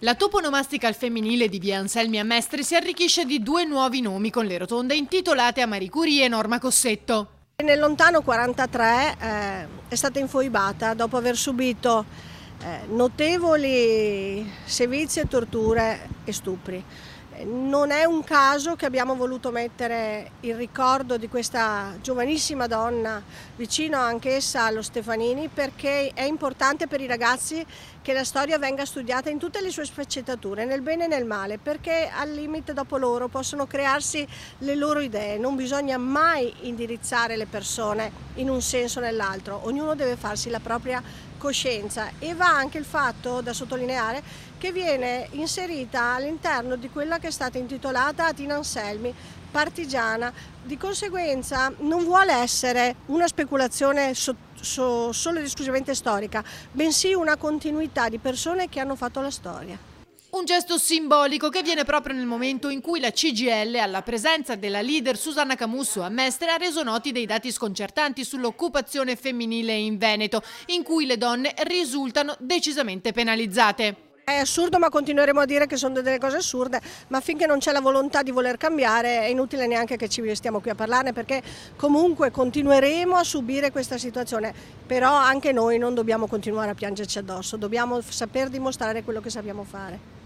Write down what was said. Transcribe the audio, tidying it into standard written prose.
La toponomastica al femminile di via Anselmi a Mestre si arricchisce di 2 nuovi nomi con le rotonde intitolate a Marie Curie e Norma Cossetto. Nel lontano 43 è stata infoibata dopo aver subito notevoli sevizie, torture e stupri. Non è un caso che abbiamo voluto mettere il ricordo di questa giovanissima donna vicino anch'essa allo Stefanini, perché è importante per i ragazzi che la storia venga studiata in tutte le sue sfaccettature, nel bene e nel male, perché al limite dopo loro possono crearsi le loro idee. Non bisogna mai indirizzare le persone in un senso o nell'altro, ognuno deve farsi la propria coscienza, e va anche il fatto da sottolineare che viene inserita all'interno di quella che è stata intitolata a Tina Anselmi, partigiana. Di conseguenza non vuole essere una speculazione solo ed esclusivamente storica, bensì una continuità di persone che hanno fatto la storia. Un gesto simbolico che viene proprio nel momento in cui la CGIL, alla presenza della leader Susanna Camusso a Mestre, ha reso noti dei dati sconcertanti sull'occupazione femminile in Veneto, in cui le donne risultano decisamente penalizzate. È assurdo, ma continueremo a dire che sono delle cose assurde, ma finché non c'è la volontà di voler cambiare è inutile neanche che ci stiamo qui a parlarne, perché comunque continueremo a subire questa situazione. Però anche noi non dobbiamo continuare a piangerci addosso, dobbiamo saper dimostrare quello che sappiamo fare.